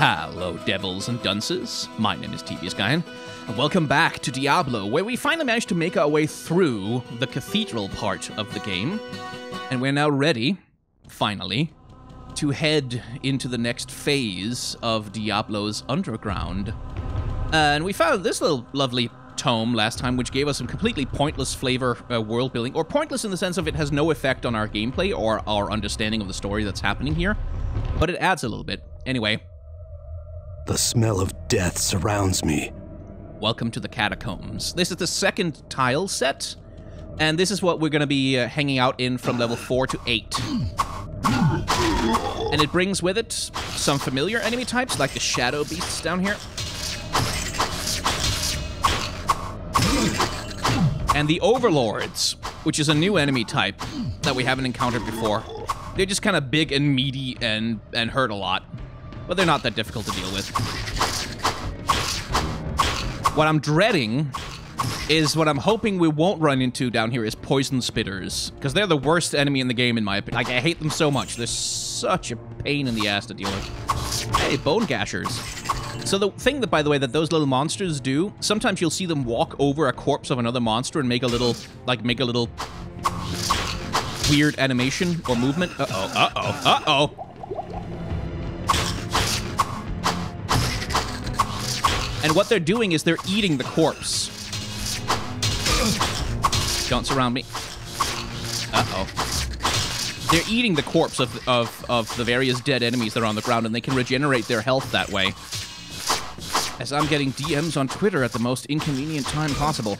Hello, devils and dunces. My name is TVS Guyan, and welcome back to Diablo, where we finally managed to make our way through the cathedral part of the game, and we're now ready, finally, to head into the next phase of Diablo's underground. And we found this little lovely tome last time, which gave us some completely pointless flavor world building, or pointless in the sense of it has no effect on our gameplay or our understanding of the story that's happening here, but it adds a little bit. Anyway. The smell of death surrounds me. Welcome to the catacombs. This is the second tile set, and this is what we're going to be hanging out in from level 4 to 8. And it brings with it some familiar enemy types, like the shadow beasts down here. And the overlords, which is a new enemy type that we haven't encountered before. They're just kind of big and meaty and hurt a lot. But they're not that difficult to deal with. What I'm dreading is what I'm hoping we won't run into down here is poison spitters. Because they're the worst enemy in the game, in my opinion. Like, I hate them so much. They're such a pain in the ass to deal with. Hey, bone gashers. So the thing that, by the way, that those little monsters do, sometimes you'll see them walk over a corpse of another monster and make a little, weird animation or movement. Uh-oh. And what they're doing is they're eating the corpse. Don't surround me. Uh-oh. They're eating the corpse of the various dead enemies that are on the ground, and they can regenerate their health that way. As I'm getting DMs on Twitter at the most inconvenient time possible.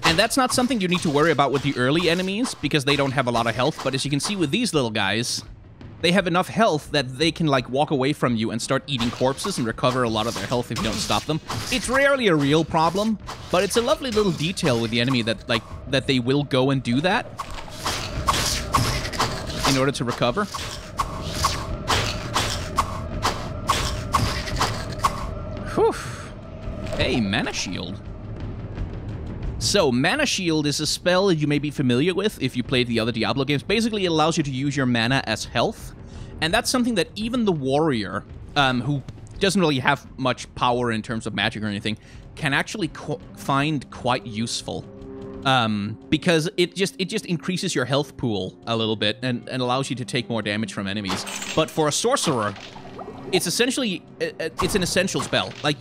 And that's not something you need to worry about with the early enemies, because they don't have a lot of health, but as you can see with these little guys, they have enough health that they can, like, walk away from you and start eating corpses and recover a lot of their health if you don't stop them. It's rarely a real problem, but it's a lovely little detail with the enemy that, like, that they will go and do that in order to recover. Whew. Hey, Mana Shield. So, Mana Shield is a spell that you may be familiar with if you played the other Diablo games. Basically, it allows you to use your mana as health, and that's something that even the warrior, who doesn't really have much power in terms of magic or anything, can actually find quite useful, because it just increases your health pool a little bit and allows you to take more damage from enemies. But for a sorcerer, it's essentially, it's an essential spell. Like,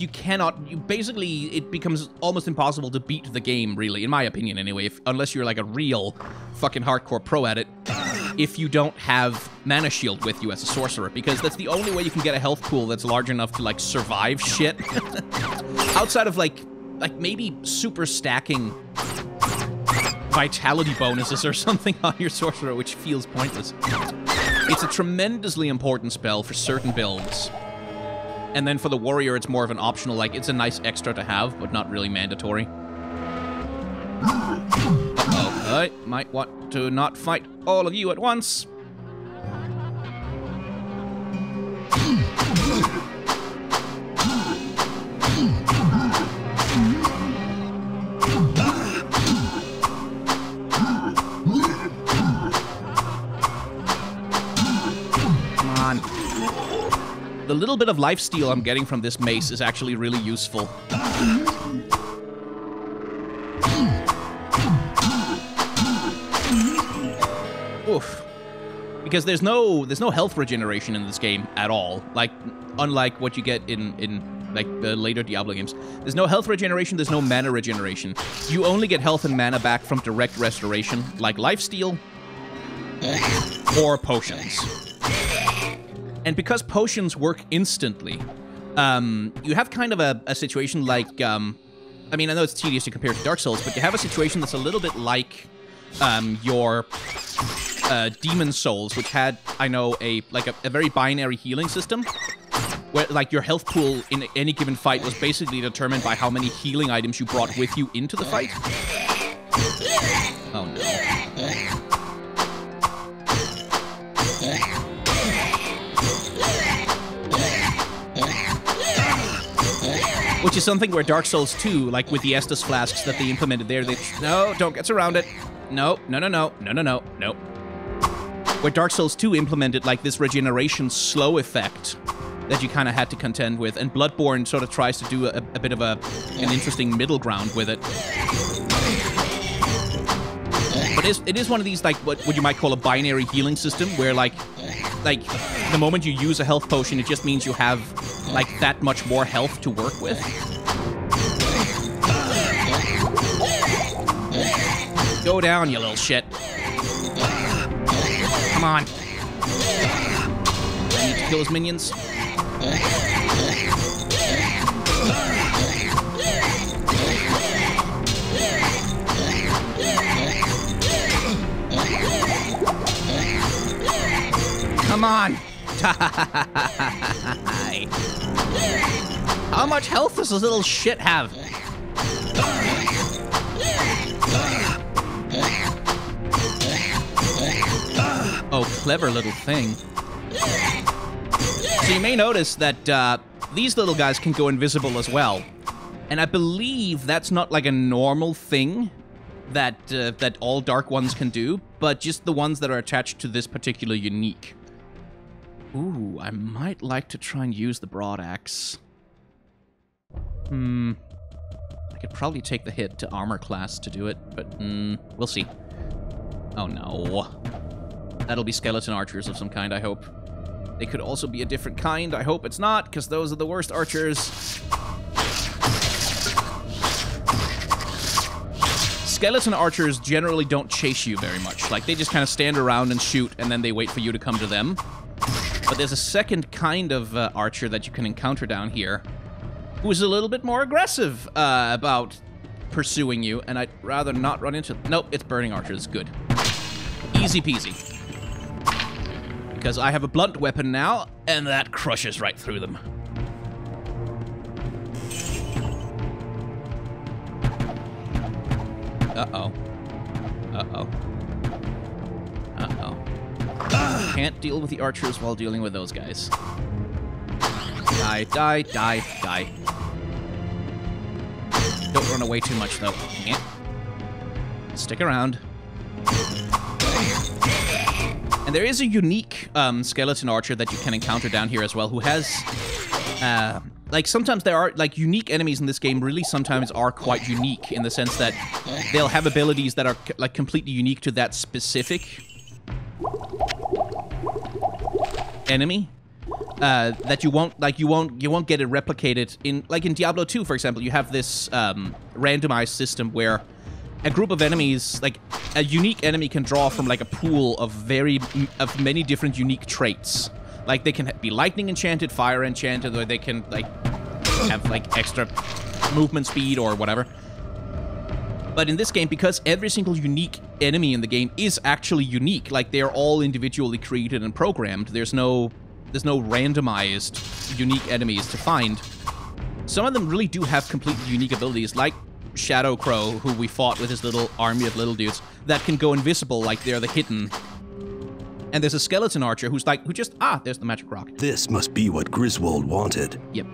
basically, it becomes almost impossible to beat the game, really, in my opinion, anyway, unless you're, like, a real fucking hardcore pro at it, if you don't have Mana Shield with you as a sorcerer, because that's the only way you can get a health pool that's large enough to, like, survive shit. Outside of, like, maybe super stacking vitality bonuses or something on your sorcerer, which feels pointless. It's a tremendously important spell for certain builds. And then for the warrior, it's more of an optional, like, it's a nice extra to have, but not really mandatory. Uh-oh, I might want to not fight all of you at once. The little bit of lifesteal I'm getting from this mace is actually really useful. Oof. Because there's no health regeneration in this game at all. Like, unlike what you get in like the later Diablo games. There's no health regeneration, there's no mana regeneration. You only get health and mana back from direct restoration, like lifesteal or potions. And because potions work instantly, you have kind of a situation like, I mean, I know it's tedious to compare to Dark Souls, but you have a situation that's a little bit like your Demon Souls, which had, I know, a very binary healing system, where, like, your health pool in any given fight was basically determined by how many healing items you brought with you into the fight. Oh, no. Which is something where Dark Souls 2, like with the Estus flasks that they implemented there, no, don't get surrounded. No, no, no, no, no, no, no, no. Where Dark Souls 2 implemented, like, this regeneration slow effect that you kind of had to contend with, and Bloodborne sort of tries to do a bit of an interesting middle ground with it. But it is one of these, like, what you might call a binary healing system, where, like, the moment you use a health potion, it just means you have, like, that much more health to work with. Go down, you little shit. Come on. I need to kill his minions. Come on. How much health does this little shit have? Oh, clever little thing. So you may notice that these little guys can go invisible as well. And I believe that's not like a normal thing that all Dark ones can do, but just the ones that are attached to this particular unique. Ooh, I might like to try and use the broad axe. I could probably take the hit to armor class to do it, but we'll see. Oh no. That'll be skeleton archers of some kind, I hope. They could also be a different kind. I hope it's not, because those are the worst archers. Skeleton archers generally don't chase you very much. Like, they just kind of stand around and shoot, and then they wait for you to come to them. But there's a second kind of archer that you can encounter down here, who's a little bit more aggressive about pursuing you, and I'd rather not run into... Nope, it's burning archers. Good. Easy peasy. Because I have a blunt weapon now, and that crushes right through them. Uh-oh. Uh-oh. Uh-oh. Can't deal with the archers while dealing with those guys. Die, die, die, die. Don't run away too much, though. Yeah. Stick around. And there is a unique skeleton archer that you can encounter down here as well, who has... like, sometimes there are... Like, unique enemies in this game really sometimes are quite unique, in the sense that they'll have abilities that are, like, completely unique to that specific enemy. That you won't get it replicated in... Like, in Diablo 2, for example, you have this randomized system where a group of enemies, like, a unique enemy can draw from, like, a pool of many different unique traits. Like, they can be lightning enchanted, fire enchanted, or they can, like, have, like, extra movement speed or whatever. But in this game, because every single unique enemy in the game is actually unique, like, they're all individually created and programmed, there's no randomized unique enemies to find. Some of them really do have completely unique abilities, like Shadow Crow, who we fought with his little army of little dudes, that can go invisible like they're the hidden. And there's a skeleton archer who's like, there's the magic rock. This must be what Griswold wanted. Yep.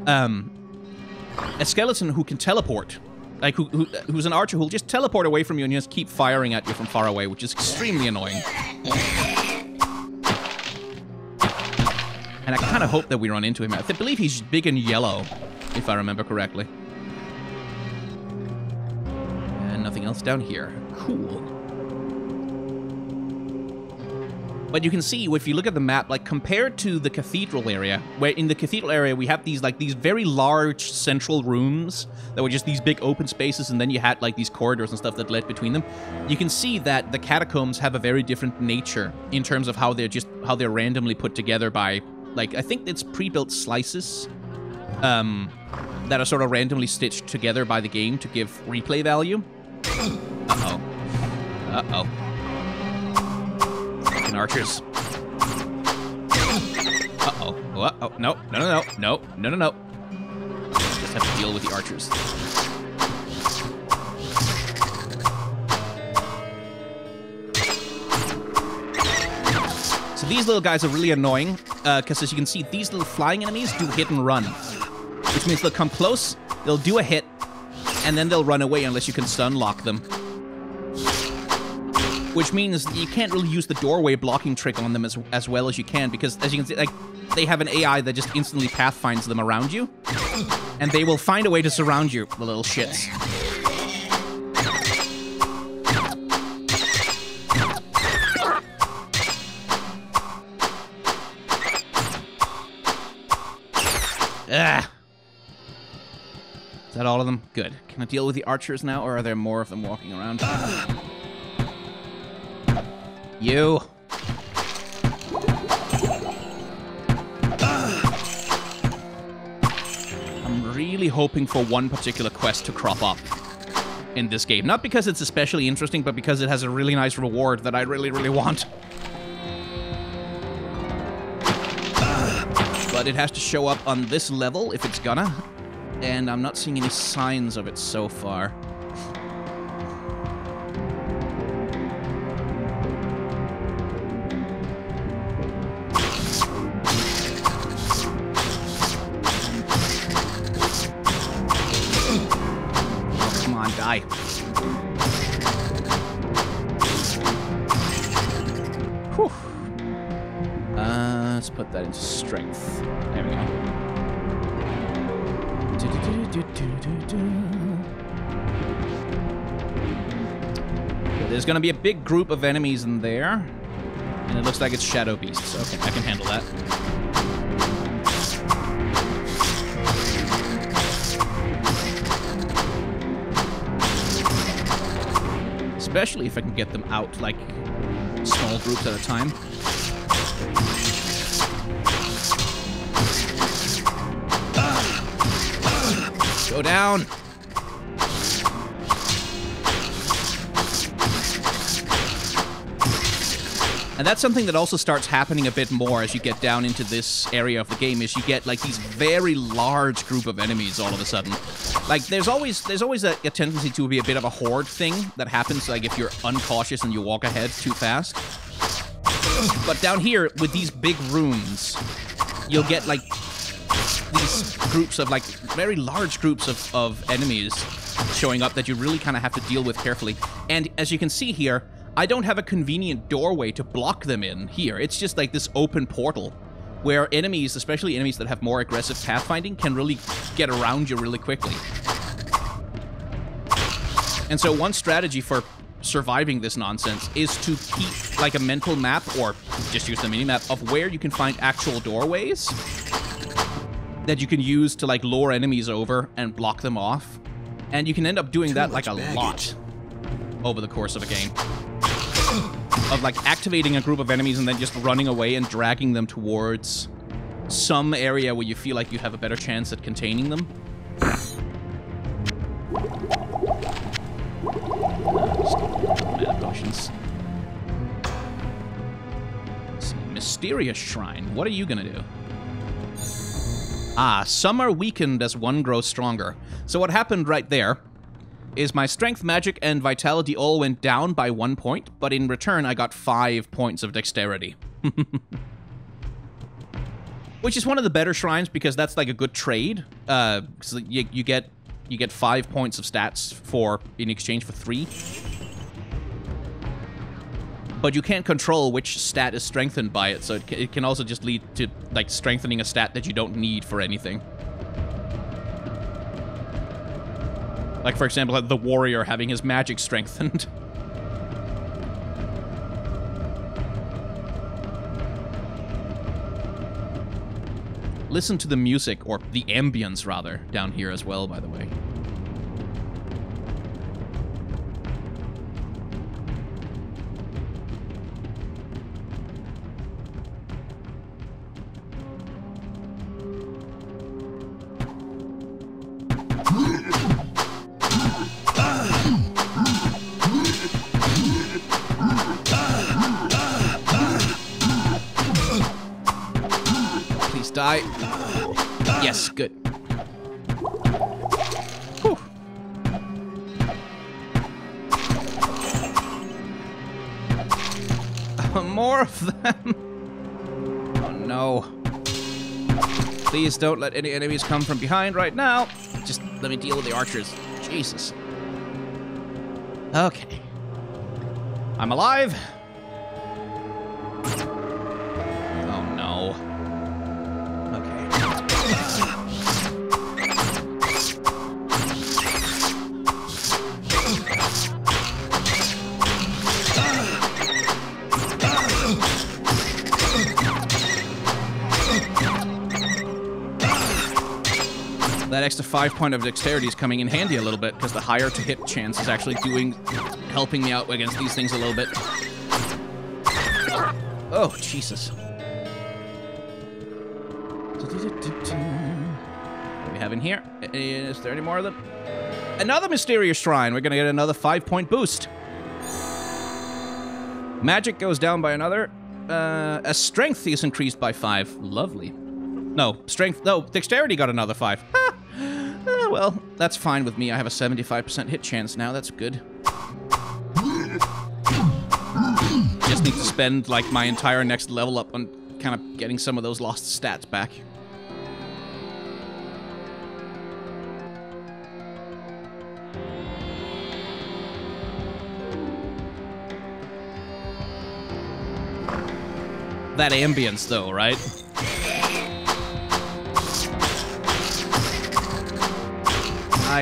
A skeleton who can teleport. Like, who's an archer who'll just teleport away from you and just keep firing at you from far away, which is extremely annoying. And I kind of hope that we run into him. I believe he's big and yellow, if I remember correctly. And nothing else down here. Cool. But you can see, if you look at the map, like, compared to the cathedral area, where in the cathedral area we have these very large central rooms that were just these big open spaces, and then you had, like, these corridors and stuff that led between them. You can see that the catacombs have a very different nature in terms of how they're randomly put together by, like, I think it's pre-built slices that are sort of randomly stitched together by the game to give replay value. Uh-oh. Uh-oh. Fucking archers. Uh-oh. Uh-oh. No. No, no, no. No. No, no, no. Just have to deal with the archers. So these little guys are really annoying, because as you can see, these little flying enemies do hit and run. Which means they'll come close, they'll do a hit, and then they'll run away unless you can stun lock them. which means that you can't really use the doorway blocking trick on them as well as you can, because as you can see, like, they have an AI that just instantly pathfinds them around you, and they will find a way to surround you, the little shits. Ah. Is that all of them? Good. Can I deal with the archers now, or are there more of them walking around? You. I'm really hoping for one particular quest to crop up in this game. Not because it's especially interesting, but because it has a really nice reward that I really, really want. But it has to show up on this level if it's gonna. And I'm not seeing any signs of it so far. Oh, come on, die. Whew. Let's put that into strength. There we go. Okay, there's gonna be a big group of enemies in there, and it looks like it's shadow beasts. Okay, I can handle that. Especially if I can get them out, like, small groups at a time. Go down. And that's something that also starts happening a bit more as you get down into this area of the game, is you get like these very large group of enemies all of a sudden. Like there's always a tendency to be a bit of a horde thing that happens, like if you're uncautious and you walk ahead too fast. But down here with these big rooms, you'll get like these groups of, like, very large groups of enemies showing up that you really kind of have to deal with carefully. And as you can see here, I don't have a convenient doorway to block them in here. It's just like this open portal where enemies, especially enemies that have more aggressive pathfinding, can really get around you really quickly. And so one strategy for surviving this nonsense is to keep, like, a mental map, or just use the mini-map, of where you can find actual doorways that you can use to, like, lure enemies over and block them off. And you can end up doing that, like, a lot over the course of a game. Of, like, activating a group of enemies and then just running away and dragging them towards some area where you feel like you have a better chance at containing them. Mana potions. Let's see. Mysterious Shrine. What are you gonna do? Ah, some are weakened as one grows stronger. So what happened right there is my strength, magic, and vitality all went down by 1 point, but in return I got 5 points of dexterity. Which is one of the better shrines, because that's like a good trade. So you get 5 points of stats in exchange for 3. But you can't control which stat is strengthened by it, so it can also just lead to, like, strengthening a stat that you don't need for anything. Like, for example, the warrior having his magic strengthened. Listen to the music, or the ambience, rather, down here as well, by the way. Die. Yes, good. Whew. More of them. Oh no. Please don't let any enemies come from behind right now. Just let me deal with the archers. Jesus. Okay. I'm alive. Oh no. Okay. That extra 5 point of dexterity is coming in handy a little bit, because the higher to hit chance is actually helping me out against these things a little bit. Oh, Jesus. What do we have in here? Is there any more of them? Another mysterious shrine. We're going to get another 5-point boost. Magic goes down by another. A strength is increased by 5. Lovely. No, strength. No, dexterity got another 5. Well, that's fine with me. I have a 75% hit chance now. That's good. Just need to spend, like, my entire next level up on kind of getting some of those lost stats back. That ambience, though, right?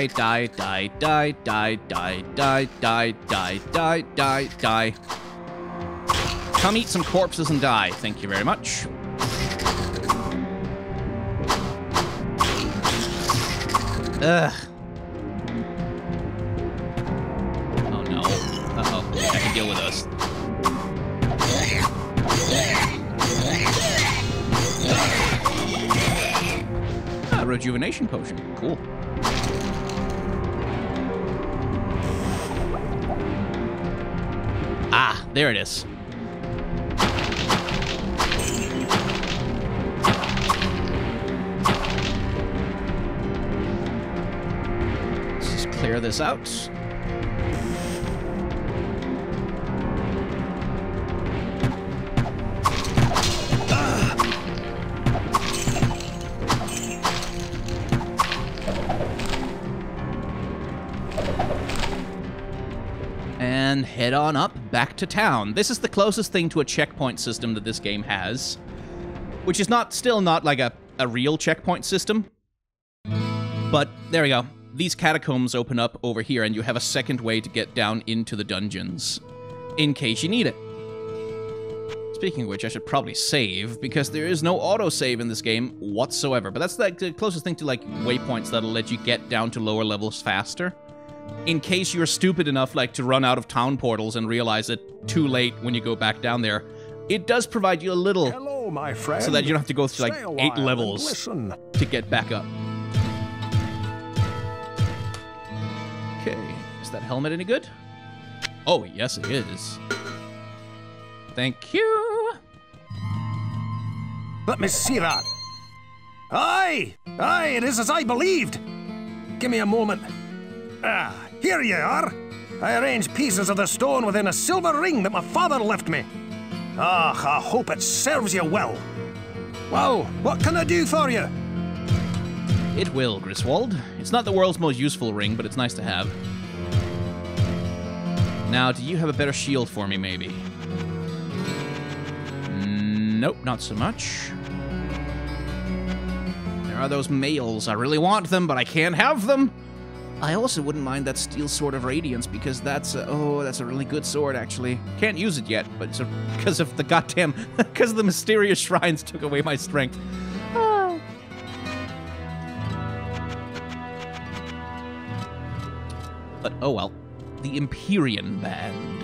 Die. Come eat some corpses and die. Thank you very much. Ugh. Oh no. Uh-oh. I can deal with us. Ah, rejuvenation potion. Cool. Ah, there it is. Let's just clear this out. And head on up back to town. This is the closest thing to a checkpoint system that this game has, which is still not like a real checkpoint system. But there we go. These catacombs open up over here, and you have a second way to get down into the dungeons, in case you need it. Speaking of which, I should probably save, because there is no autosave in this game whatsoever. But that's like the closest thing to like waypoints that'll let you get down to lower levels faster. In case you're stupid enough, like, to run out of town portals and realize it too late when you go back down there, it does provide you a little... Hello, my friend. So that you don't have to go through, like, 8 levels to get back up. Okay, is that helmet any good? Oh, yes, it is. Thank you. Let me see that. Aye, it is as I believed. Give me a moment. Ah, here you are. I arranged pieces of the stone within a silver ring that my father left me. Ah, I hope it serves you well. Well, what can I do for you? It will, Griswold. It's not the world's most useful ring, but it's nice to have. Now, do you have a better shield for me, maybe? Nope, not so much. There are those mails. I really want them, but I can't have them. I also wouldn't mind that Steel Sword of Radiance, because that's a really good sword, actually. Can't use it yet, but it's because of the goddamn... because of the mysterious shrines took away my strength. Oh. But, oh well. The Empyrean Band.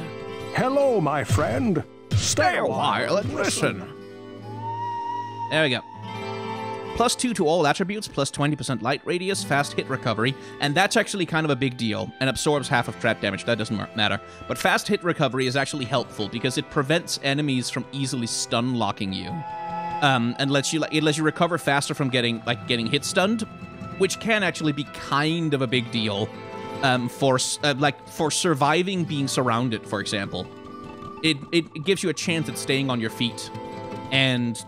Hello, my friend. Stay a while and listen. There we go. +2 to all attributes, plus 20% light radius, fast hit recovery, and that's actually kind of a big deal, and absorbs half of trap damage. That doesn't matter. But fast hit recovery is actually helpful, because it prevents enemies from easily stun locking you. And lets you recover faster from getting hit stunned, which can actually be kind of a big deal for surviving being surrounded, for example. It gives you a chance at staying on your feet and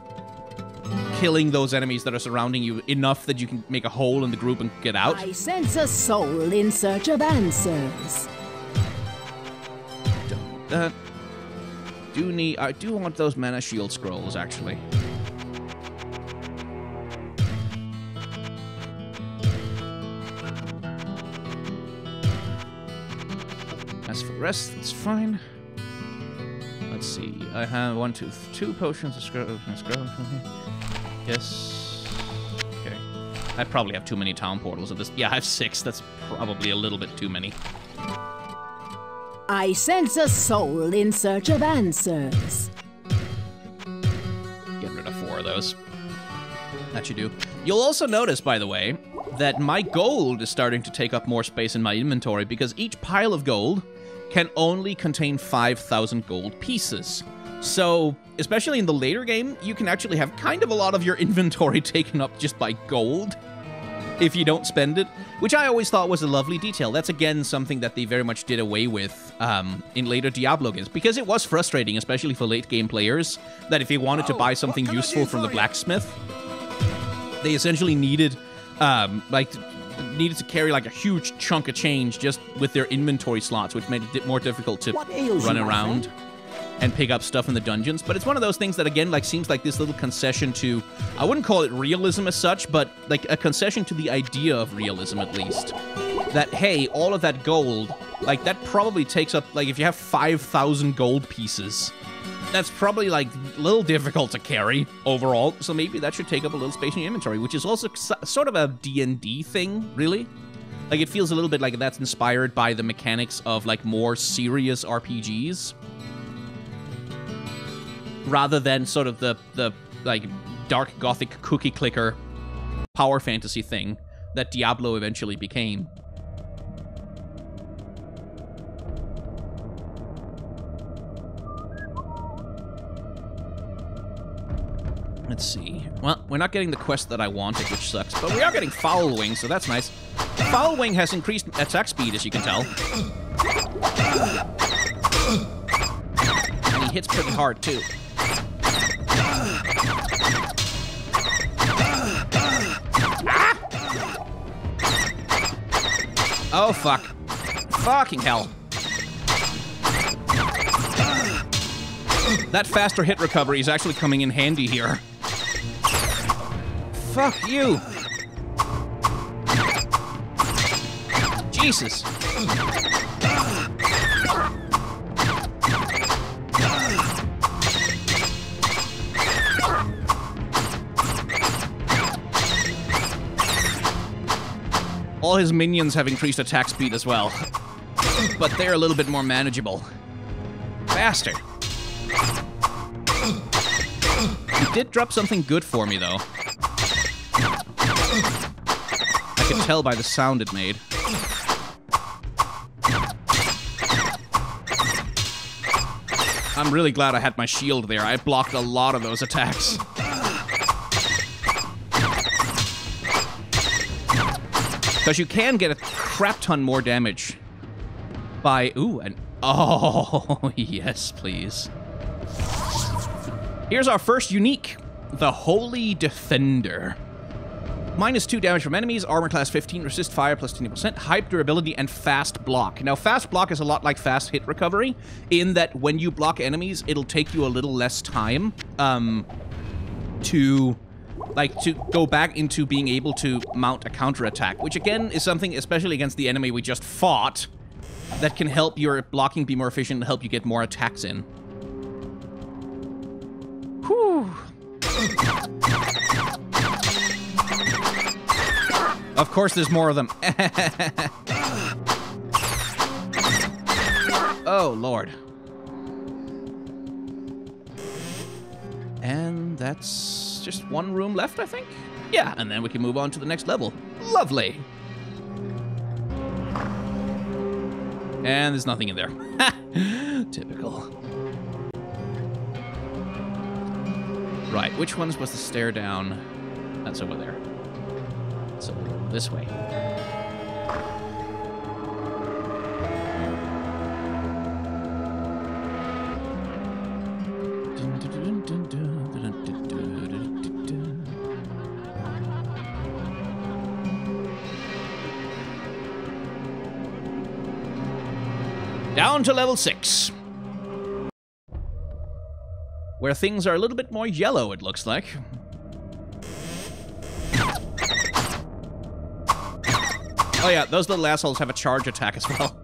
killing those enemies that are surrounding you enough that you can make a hole in the group and get out. I sense a soul in search of answers. I do want those mana shield scrolls, actually. As for the rest, that's fine. Let's see. I have 2 potions of scroll. Yes. Okay. I probably have too many town portals of this. Yeah, I have 6. That's probably a little bit too many. I sense a soul in search of answers. Get rid of 4 of those. That you do. You'll also notice, by the way, that my gold is starting to take up more space in my inventory because each pile of gold can only contain 5,000 gold pieces. So, especially in the later game, you can actually have kind of a lot of your inventory taken up just by gold if you don't spend it, which I always thought was a lovely detail. That's, again, something that they very much did away with in later Diablo games, because it was frustrating, especially for late-game players, that if you wanted to buy something useful from the blacksmith, they essentially needed to carry like a huge chunk of change just with their inventory slots, which made it more difficult to run around and pick up stuff in the dungeons. But it's one of those things that, again, like seems like this little concession to, I wouldn't call it realism as such, but like a concession to the idea of realism at least. That, hey, all of that gold, like that probably takes up, like if you have 5,000 gold pieces, that's probably like a little difficult to carry overall, so maybe that should take up a little space in your inventory, which is also sort of a D&D thing, really. Like it feels a little bit like that's inspired by the mechanics of like more serious RPGs, rather than sort of the like dark gothic cookie clicker power fantasy thing that Diablo eventually became. Let's see. Well, we're not getting the quest that I wanted, which sucks, but we are getting Foul Wing, so that's nice. Foul Wing has increased attack speed, as you can tell. And he hits pretty hard, too. Ah! Oh, fuck. Fucking hell. That faster hit recovery is actually coming in handy here. Fuck you. Jesus. All his minions have increased attack speed as well, but they're a little bit more manageable. Bastard. He did drop something good for me, though. I could tell by the sound it made. I'm really glad I had my shield there. I blocked a lot of those attacks. Because you can get a crap ton more damage by... Ooh, and... Oh, yes, please. Here's our first unique, the Holy Defender. -2 damage from enemies, armor class 15, resist fire plus 20%, hype durability, and fast block. Now, fast block is a lot like fast hit recovery, in that when you block enemies, it'll take you a little less time to go back into being able to mount a counterattack, which again is something, especially against the enemy we just fought, that can help your blocking be more efficient and help you get more attacks in. Whew. Of course there's more of them. Oh, Lord. And that's just one room left, I think? Yeah, and then we can move on to the next level. Lovely. And there's nothing in there. Typical. Right, which ones was the stair down? That's over there. So this way. Down to level 6. where things are a little bit more yellow, it looks like. Oh yeah, those little assholes have a charge attack as well.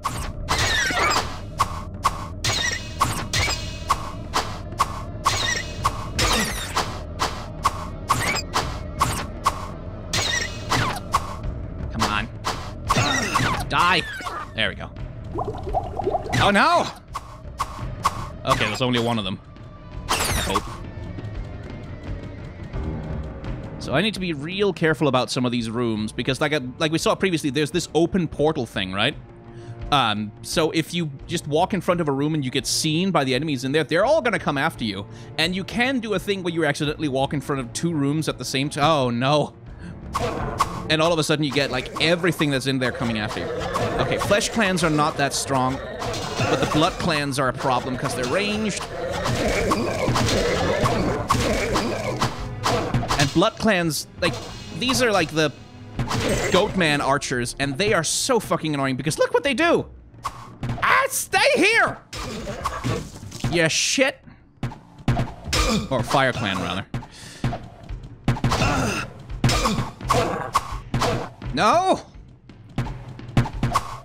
Come on. Die! There we go. Oh no! Okay, there's only one of them. I hope. So I need to be real careful about some of these rooms, because like we saw previously, there's this open portal thing, right? So if you just walk in front of a room and you get seen by the enemies in there, they're all gonna come after you. And you can do a thing where you accidentally walk in front of 2 rooms at the same time. Oh no. And all of a sudden you get like everything that's in there coming after you. Okay, flesh clans are not that strong, but the blood clans are a problem because they're ranged. And blood clans, like, these are like the Goatman archers, and they are so fucking annoying because look what they do! Ah, stay here! Yeah, shit. Or Fire Clan, rather. No!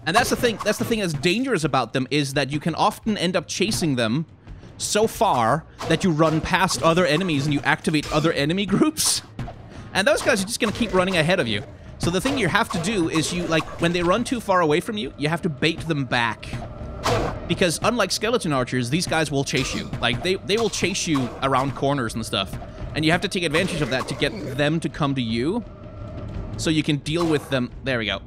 And that's the thing that's dangerous about them, is that you can often end up chasing them so far that you run past other enemies and you activate other enemy groups. And those guys are just gonna keep running ahead of you. So the thing you have to do is you, like, when they run too far away from you, you have to bait them back. Because unlike skeleton archers, these guys will chase you. Like, they will chase you around corners and stuff. And you have to take advantage of that to get them to come to you, so you can deal with them. There we go.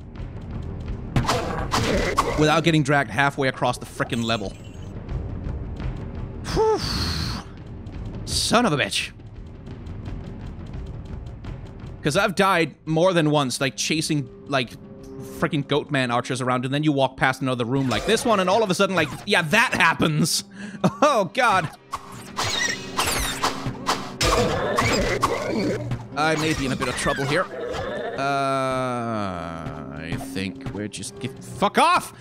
Without getting dragged halfway across the frickin' level. Whew. Son of a bitch. Because I've died more than once, like, chasing, like, freaking Goatman archers around, and then you walk past another room like this one, and all of a sudden, like, yeah, that happens! Oh, God! I may be in a bit of trouble here. I think we're just... Fuck off!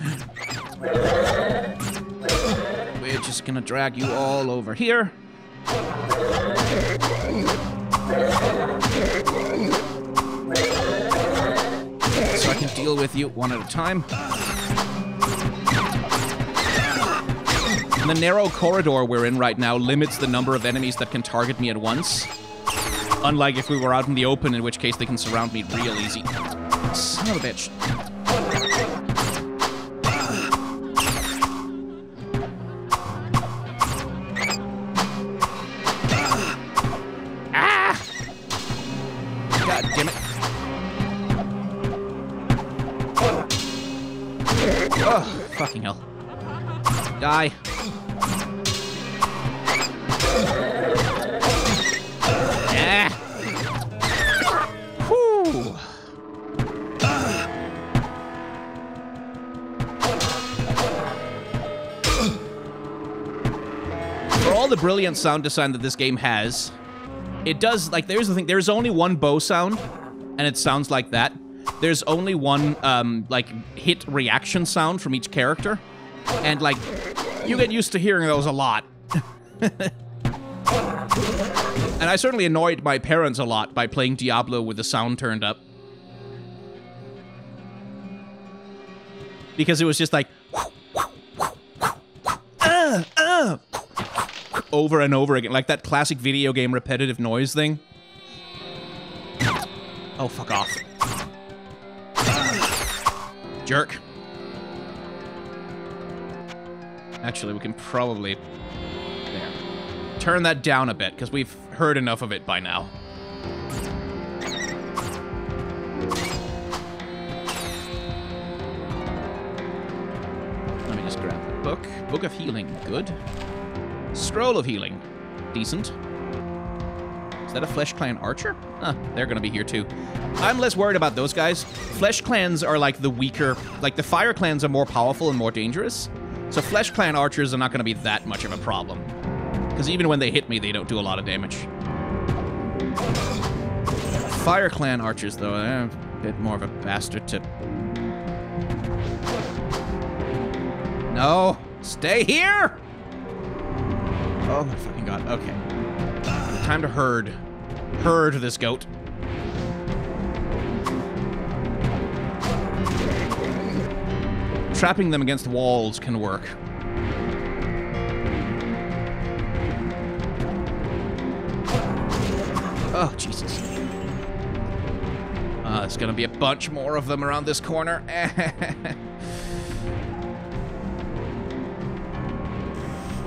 We're just gonna drag you all over here. So I can deal with you one at a time. And the narrow corridor we're in right now limits the number of enemies that can target me at once. Unlike if we were out in the open, in which case they can surround me real easy. Son of a bitch. Ah! God damn it. Oh, fucking hell. Die. Yeah. Whew. For all the brilliant sound design that this game has, it does, like, there's the thing, there's only one bow sound, and it sounds like that. There's only one, like, hit reaction sound from each character, and, like, you get used to hearing those a lot. And I certainly annoyed my parents a lot by playing Diablo with the sound turned up. Because it was just like... over and over again, like that classic video game repetitive noise thing. Oh, fuck off. Jerk. Actually, we can probably... There. Turn that down a bit, because we've heard enough of it by now. Let me just grab the book. Book of Healing. Good. Scroll of Healing. Decent. Is that a Flesh Clan archer? Huh, they're gonna be here too. I'm less worried about those guys. Flesh Clans are like the weaker... Like, the Fire Clans are more powerful and more dangerous. So Flesh Clan archers are not gonna be that much of a problem. Because even when they hit me, they don't do a lot of damage. Fire Clan archers, though, they're a bit more of a bastard to... No! Stay here! Oh my fucking god, okay. Time to herd. Herd this goat. Trapping them against walls can work. Oh, Jesus. There's gonna be a bunch more of them around this corner.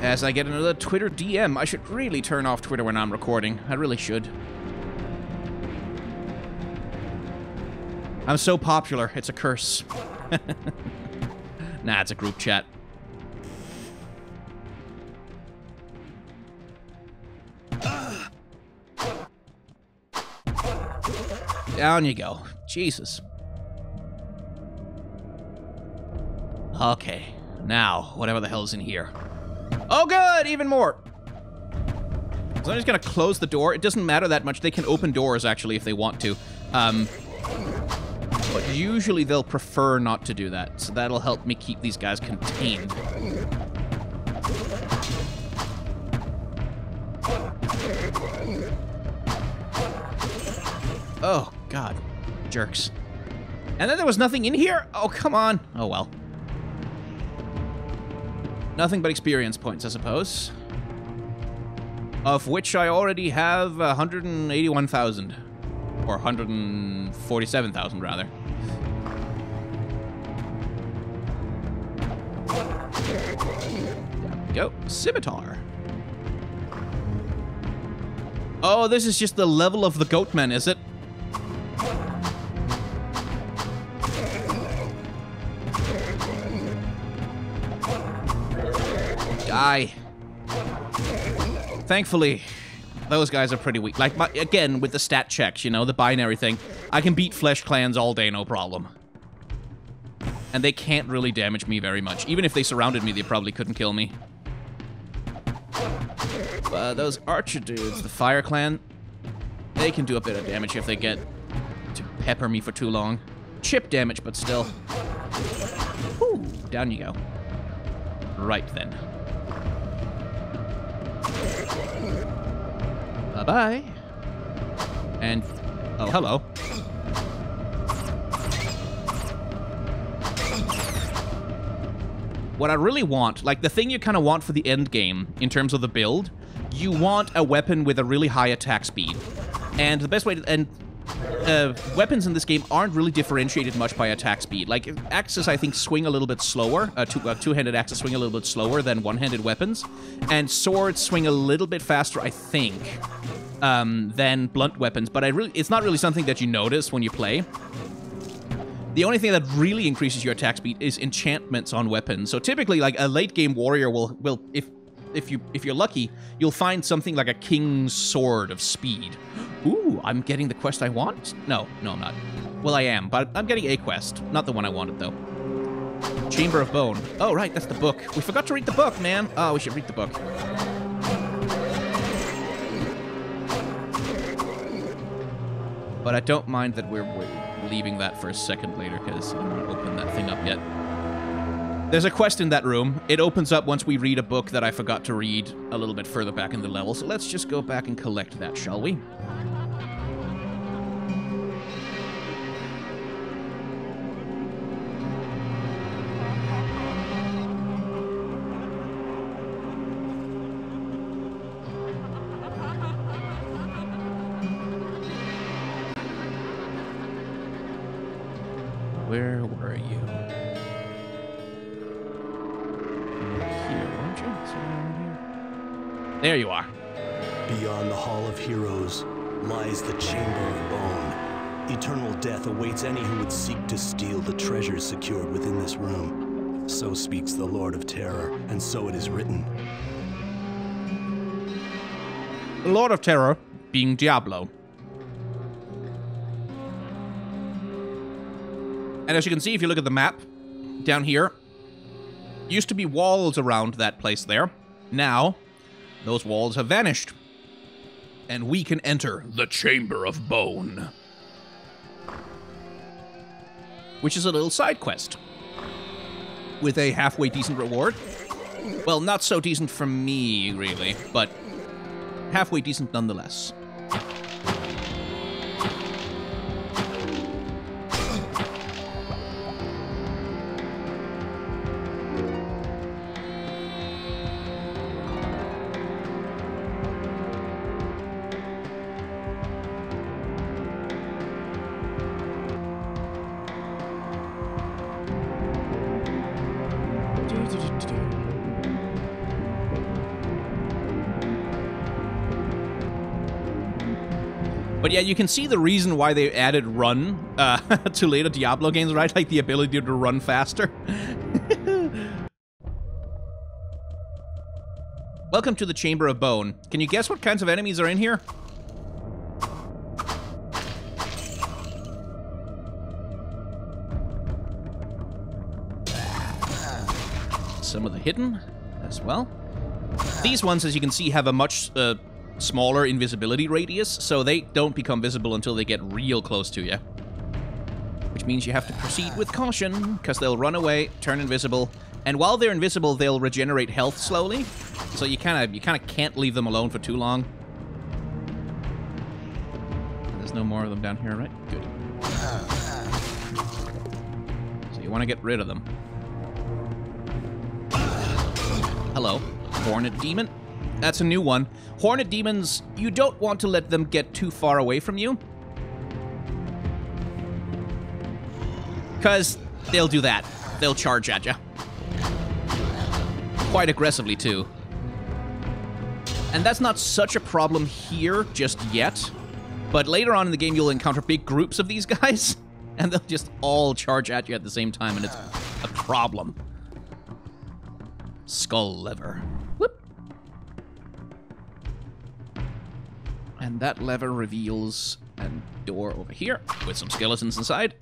As I get another Twitter DM, I should really turn off Twitter when I'm recording. I really should. I'm so popular, it's a curse. Nah, it's a group chat. Down you go. Jesus. Okay. Now, whatever the hell's in here. Oh, good! Even more! So I'm just gonna close the door. It doesn't matter that much. They can open doors, actually, if they want to. But usually they'll prefer not to do that. So that'll help me keep these guys contained. Oh, God. Jerks. And then there was nothing in here? Oh, come on. Oh, well. Nothing but experience points, I suppose. Of which I already have 181,000. Or 147,000, rather. There we go. Scimitar. Oh, this is just the level of the goatmen, is it? Die. Thankfully, those guys are pretty weak. Like, again, with the stat checks, you know, the binary thing. I can beat flesh clans all day, no problem. And they can't really damage me very much. Even if they surrounded me, they probably couldn't kill me. But those archer dudes, the fire clan, they can do a bit of damage if they get to pepper me for too long. Chip damage, but still. Whew, down you go. Right then. Bye-bye. And... oh, hello. What I really want, like the thing you kind of want for the end game in terms of the build, you want a weapon with a really high attack speed. And the best way to... and weapons in this game aren't really differentiated much by attack speed. Like, axes, I think, swing a little bit slower. Two-handed axes swing a little bit slower than one-handed weapons. And swords swing a little bit faster, I think, than blunt weapons. But it's not really something that you notice when you play. The only thing that really increases your attack speed is enchantments on weapons. So typically, like, a late-game warrior will if you're lucky, you'll find something like a king's sword of speed. Ooh, I'm getting the quest I want? No, I'm not. Well, I am, but I'm getting a quest. Not the one I wanted, though. Chamber of Bone. Oh, right, that's the book. We forgot to read the book, man. Oh, we should read the book. But I don't mind that we're leaving that for a second later, because I don't want to open that thing up yet. There's a quest in that room. It opens up once we read a book that I forgot to read a little bit further back in the level. So let's just go back and collect that, shall we? Where were you? There you are. Beyond the Hall of Heroes lies the Chamber of Bone. Eternal death awaits any who would seek to steal the treasures secured within this room. So speaks the Lord of Terror, and so it is written. The Lord of Terror being Diablo. And as you can see, if you look at the map down here, used to be walls around that place there. Now, those walls have vanished. And we can enter the Chamber of Bone. Which is a little side quest. With a halfway decent reward. Well, not so decent for me, really, but halfway decent nonetheless. But yeah, you can see the reason why they added run to later Diablo games, right? Like the ability to run faster. Welcome to the Chamber of Bone. Can you guess what kinds of enemies are in here? Some of the hidden as well. These ones, as you can see, have a much smaller invisibility radius, so they don't become visible until they get real close to you. Which means you have to proceed with caution, because they'll run away, turn invisible, and while they're invisible, they'll regenerate health slowly. So you kind of can't leave them alone for too long. There's no more of them down here, right? Good. So you want to get rid of them. Hello, Hornet Demon. That's a new one. Hornet Demons, you don't want to let them get too far away from you. Because they'll do that. They'll charge at you. Quite aggressively, too. And that's not such a problem here just yet. But later on in the game, you'll encounter big groups of these guys. And they'll just all charge at you at the same time, and it's a problem. Skull lever. Whoop. And that lever reveals a door over here with some skeletons inside.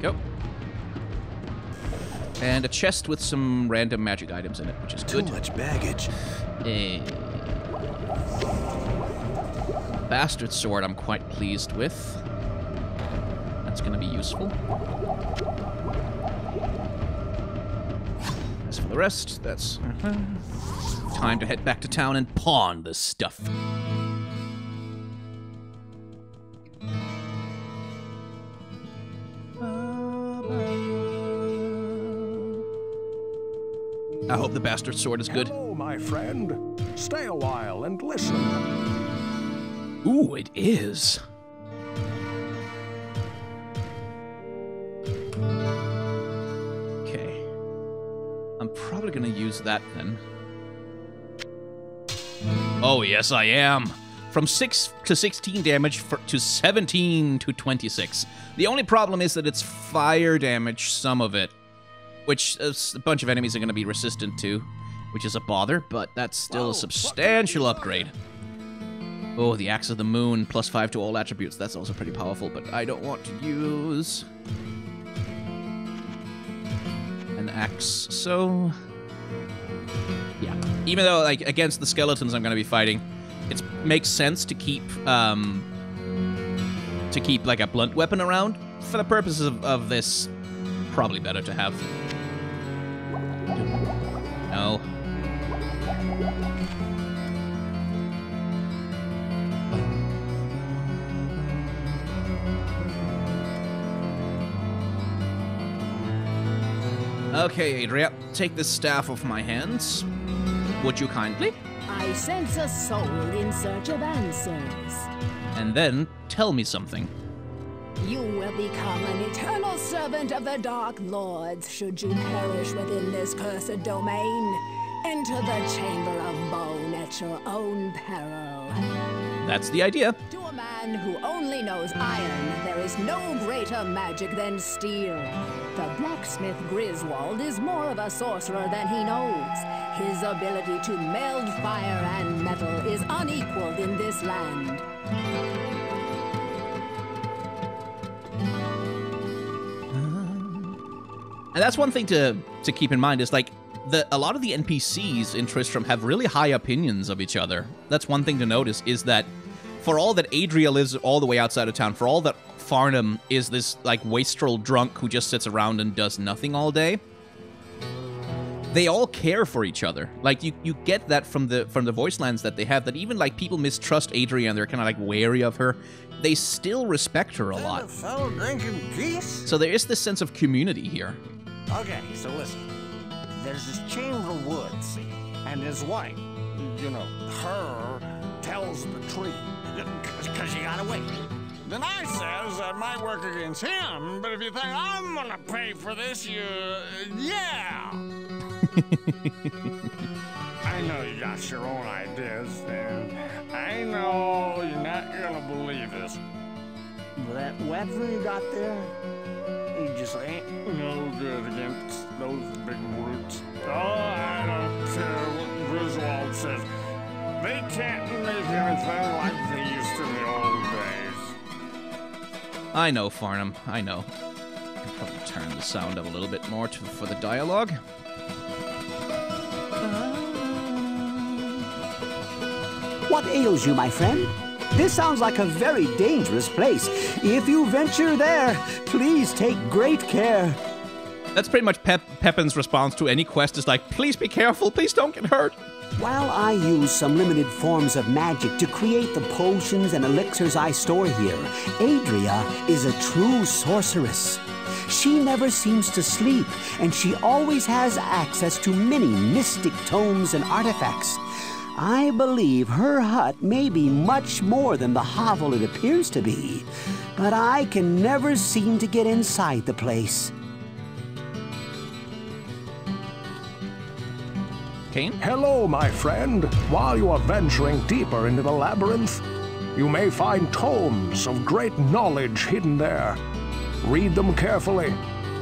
Go. And a chest with some random magic items in it, which is good. Too much baggage. Bastard sword I'm quite pleased with. That's going to be useful. As for the rest, that's time to head back to town and pawn this stuff. I hope the bastard sword is good. Hello, my friend. Stay a while and listen. Ooh, it is. Okay. I'm probably gonna use that then. Oh, yes, I am. From 6 to 16 damage to 17 to 26. The only problem is that it's fire damage, some of it, which a bunch of enemies are going to be resistant to, which is a bother, but that's still a substantial upgrade. Oh, the Axe of the Moon, +5 to all attributes. That's also pretty powerful, but I don't want to use an axe, so yeah. Even though, like, against the skeletons I'm going to be fighting, it makes sense to keep like a blunt weapon around. For the purposes of this, probably better to have. No. Okay, Adria, take this staff off my hands. Would you kindly? I sense a soul in search of answers. And then, tell me something. You will become an eternal servant of the Dark Lords should you perish within this cursed domain. Enter the Chamber of Bone at your own peril. That's the idea. To a man who only knows iron, there is no greater magic than steel. The blacksmith Griswold is more of a sorcerer than he knows. His ability to meld fire and metal is unequaled in this land. And that's one thing to keep in mind is, like, a lot of the NPCs in Tristram have really high opinions of each other. That's one thing to notice, is that for all that Adria lives all the way outside of town, for all that Farnham is this, like, wastrel drunk who just sits around and does nothing all day. They all care for each other. Like, you get that from the voice lines that they have, that even, like, people mistrust Adria and they're kind of, like, wary of her. They still respect her a lot. A fellow drinking geese? So there is this sense of community here. Okay, so listen. There's this Chamber Woods, and his wife, you know, her, tells the tree, because you gotta wait. Then I says that might work against him, but if you think I'm gonna pay for this, yeah. I know you got your own ideas, and I know you're not gonna believe this. But that weapon you got there, he just ain't no good against those big brutes. Oh, I don't care what Griswold says. They can't make anything like they used to in the old days. I know, Farnham. I know. I can probably turn the sound up a little bit more for the dialogue. What ails you, my friend? This sounds like a very dangerous place. If you venture there, please take great care. That's pretty much Pepin's response to any quest is like, please be careful, please don't get hurt. While I use some limited forms of magic to create the potions and elixirs I store here, Adria is a true sorceress. She never seems to sleep, and she always has access to many mystic tomes and artifacts. I believe her hut may be much more than the hovel it appears to be, but I can never seem to get inside the place. Kane? Hello, my friend. While you are venturing deeper into the labyrinth, you may find tomes of great knowledge hidden there. Read them carefully,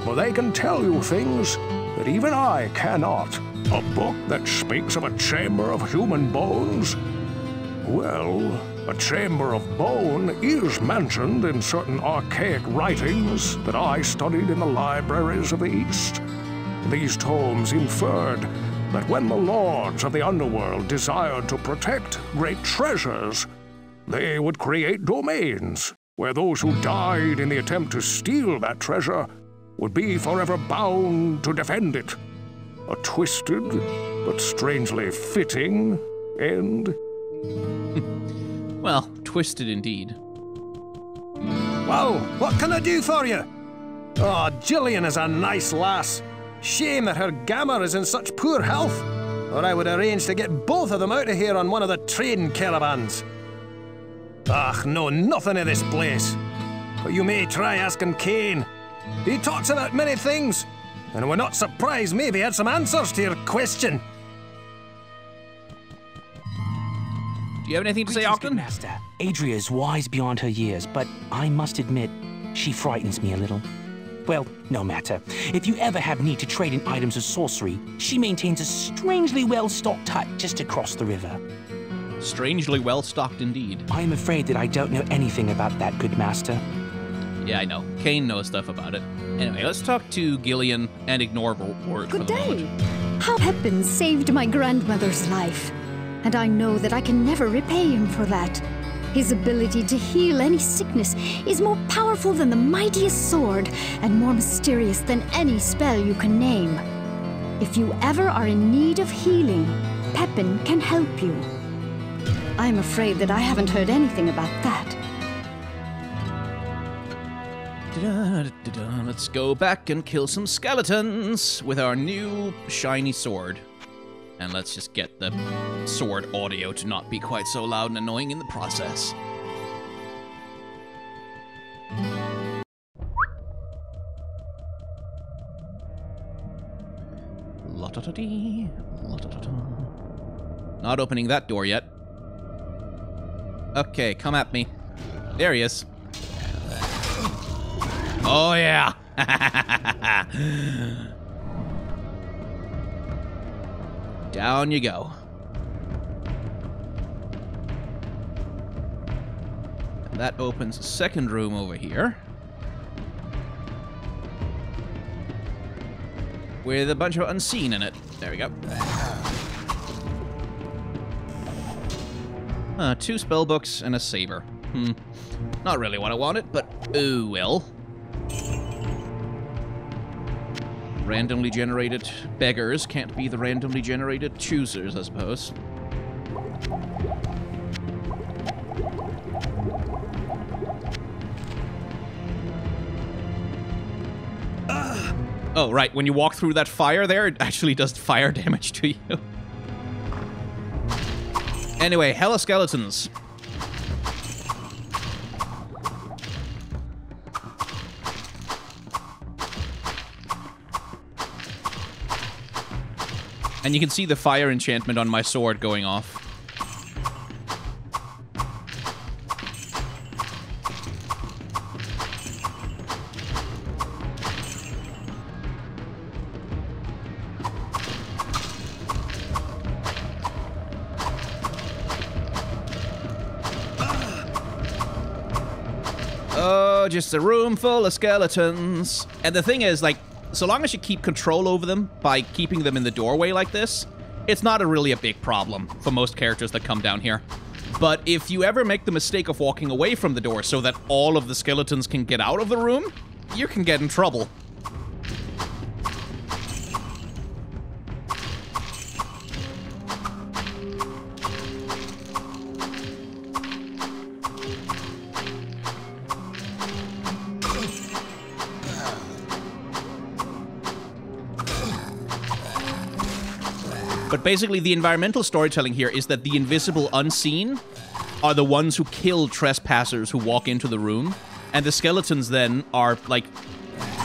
for they can tell you things that even I cannot. A book that speaks of a chamber of human bones? Well, a chamber of bone is mentioned in certain archaic writings that I studied in the libraries of the East. These tomes inferred that when the lords of the underworld desired to protect great treasures, they would create domains where those who died in the attempt to steal that treasure would be forever bound to defend it. A twisted, but strangely fitting end. Well, twisted indeed. Well, what can I do for you? Oh, Gillian is a nice lass. Shame that her Gamma is in such poor health, or I would arrange to get both of them out of here on one of the trading caravans. Ach, no, nothing of this place. But you may try asking Kane. He talks about many things, and we're not surprised maybe he had some answers to your question. Do you have anything to say, Ogden? Master. Adria is wise beyond her years, but I must admit, she frightens me a little. Well, no matter. If you ever have need to trade in items of sorcery, she maintains a strangely well-stocked hut just across the river. Strangely well-stocked indeed. I am afraid that I don't know anything about that, good master. Yeah, I know. Kane knows stuff about it. Anyway, let's talk to Gillian and ignore Ward for Good the day. moment. How Pepin saved my grandmother's life, and I know that I can never repay him for that. His ability to heal any sickness is more powerful than the mightiest sword, and more mysterious than any spell you can name. If you ever are in need of healing, Pepin can help you. I'm afraid that I haven't heard anything about that. Let's go back and kill some skeletons with our new shiny sword. And let's just get the sword audio to not be quite so loud and annoying in the process. La-da-da-dee, la-da-da-da. Not opening that door yet. Okay, come at me. There he is. Oh, yeah. Down you go. And that opens a second room over here. With a bunch of unseen in it. There we go. 2 spell books and a saber. Not really what I wanted, but oh well. Randomly generated beggars can't be the randomly generated choosers, I suppose. Oh, right, when you walk through that fire there, it actually does fire damage to you. Anyway, hella skeletons. And you can see the fire enchantment on my sword going off. Oh, just a room full of skeletons. And the thing is, like, so long as you keep control over them by keeping them in the doorway like this, it's not really a big problem for most characters that come down here. But if you ever make the mistake of walking away from the door so that all of the skeletons can get out of the room, you can get in trouble. But basically, the environmental storytelling here is that the invisible unseen are the ones who kill trespassers who walk into the room, and the skeletons then are, like,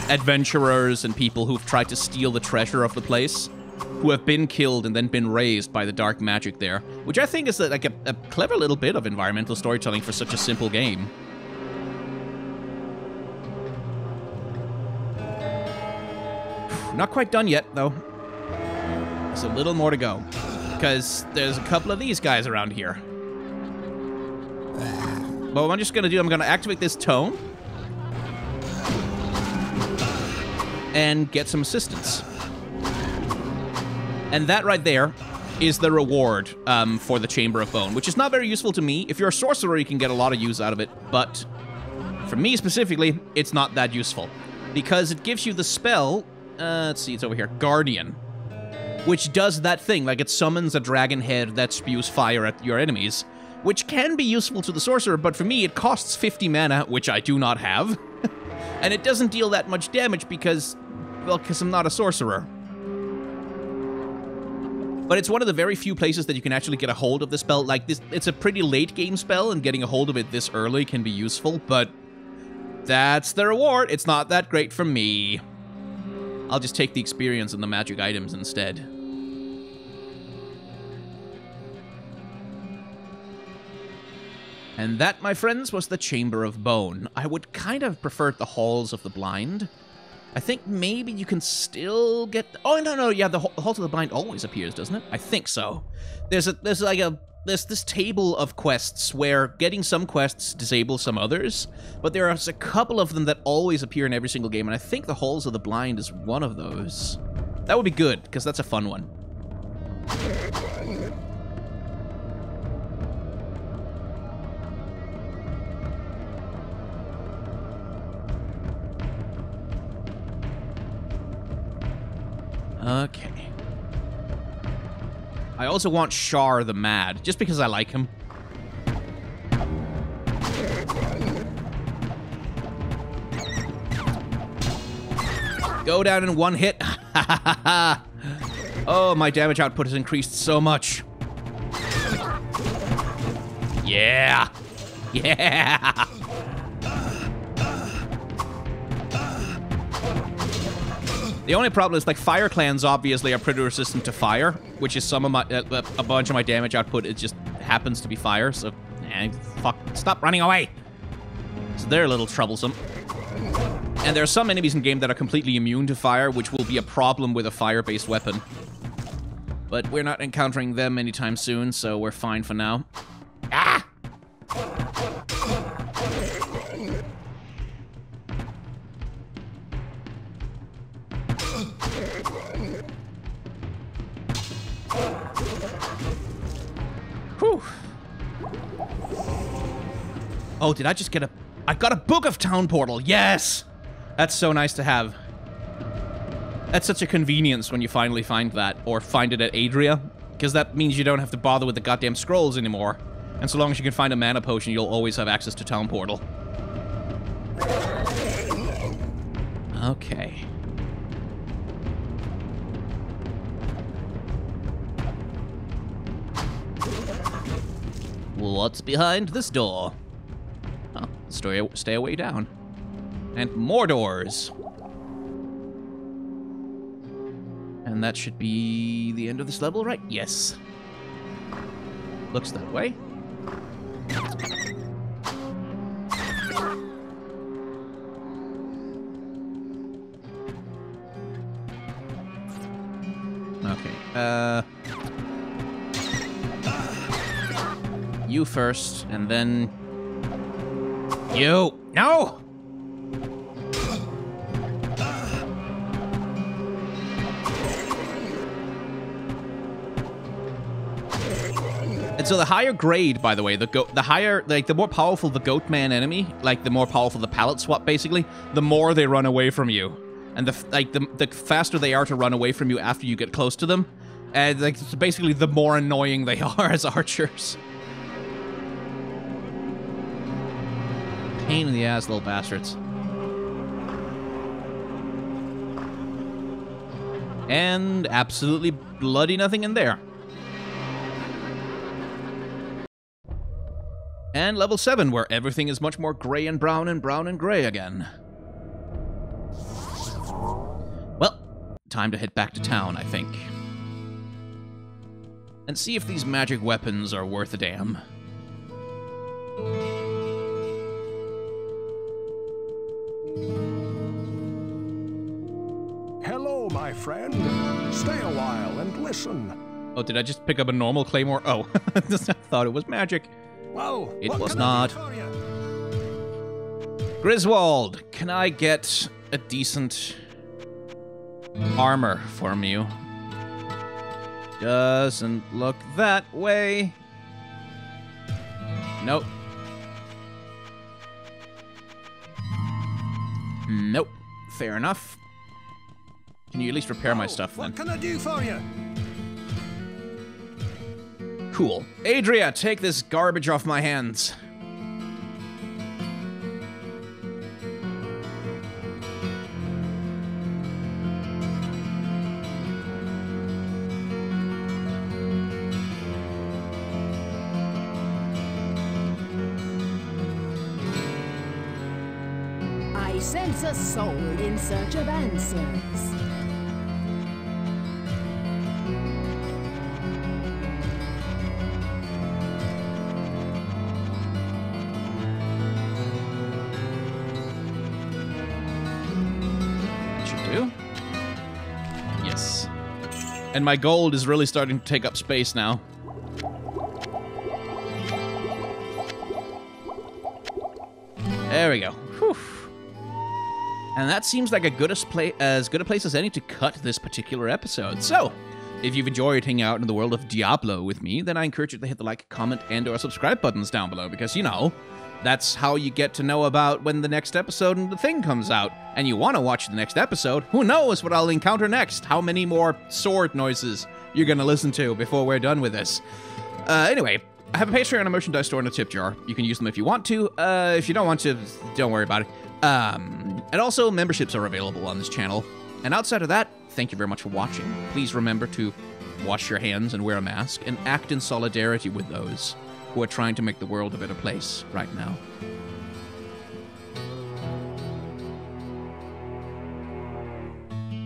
adventurers and people who've tried to steal the treasure of the place, who have been killed and then been raised by the dark magic there, which I think is, like, a clever little bit of environmental storytelling for such a simple game. Not quite done yet, though. There's a little more to go, because there's a couple of these guys around here. But what I'm just going to do, I'm going to activate this tome and get some assistance. And that right there is the reward for the Chamber of Bone, which is not very useful to me. If you're a sorcerer, you can get a lot of use out of it, but for me specifically, it's not that useful, because it gives you the spell, let's see, it's over here, Guardian, which does that thing, like it summons a dragon head that spews fire at your enemies, which can be useful to the sorcerer, but for me it costs 50 mana, which I do not have, and it doesn't deal that much damage because, well, because I'm not a sorcerer. But it's one of the very few places that you can actually get a hold of the spell. Like, this, it's a pretty late game spell, and getting a hold of it this early can be useful, but that's the reward. It's not that great for me. I'll just take the experience and the magic items instead. And that, my friends, was the Chamber of Bone. I would kind of prefer the Halls of the Blind. I think maybe you can still get... Oh, no, yeah, the Halls of the Blind always appears, doesn't it? I think so. There's this table of quests where getting some quests disables some others, but there are a couple of them that always appear in every single game, and I think the Halls of the Blind is one of those. That would be good, because that's a fun one. Okay. I also want Shar the Mad, just because I like him. Go down in one hit. Oh, my damage output has increased so much. Yeah. Yeah. The only problem is, like, fire clans obviously are pretty resistant to fire, which is some of my, a bunch of my damage output, it just happens to be fire, so, fuck, stop running away! So they're a little troublesome. And there are some enemies in game that are completely immune to fire, which will be a problem with a fire-based weapon. But we're not encountering them anytime soon, so we're fine for now. Ah! Whew. Oh, did I just get a... I got a Book of Town Portal. Yes! That's so nice to have. That's such a convenience when you finally find that, or find it at Adria, because that means you don't have to bother with the goddamn scrolls anymore. And so long as you can find a mana potion, you'll always have access to Town Portal. Okay. What's behind this door? Oh, stay away down. And more doors. And that should be the end of this level, right? Yes. Looks that way. Okay, you first, and then... You! No! And so the higher grade, by the way, the higher, like, the more powerful the Goatman enemy, like, the more powerful the palette swap, basically, the more they run away from you. And the faster they are to run away from you after you get close to them. And, like, so basically, the more annoying they are as archers. Pain in the ass, little bastards. And absolutely bloody nothing in there. And level 7, where everything is much more gray and brown and gray again. Well, time to head back to town, I think. And see if these magic weapons are worth a damn. Hello, my friend. Stay a while and listen. Oh, did I just pick up a normal claymore? Oh, I thought it was magic. Well, it was not. Griswold, can I get a decent armor from you? Doesn't look that way. Nope. Nope. Fair enough. Can you at least repair my stuff then? What can I do for you? Cool. Adria, take this garbage off my hands. I sense a soul in search of answers. And my gold is really starting to take up space now. There we go. Whew. And that seems like as good a place as any to cut this particular episode. So, if you've enjoyed hanging out in the world of Diablo with me, then I encourage you to hit the like, comment, and/or subscribe buttons down below, because, you know, that's how you get to know about when the next episode and the thing comes out. And you want to watch the next episode, who knows what I'll encounter next? How many more sword noises you're going to listen to before we're done with this? Anyway, I have a Patreon, a merchandise store, and a tip jar. You can use them if you want to. If you don't want to, don't worry about it. And also, memberships are available on this channel. And outside of that, thank you very much for watching. Please remember to wash your hands and wear a mask, and act in solidarity with those who are trying to make the world a better place right now.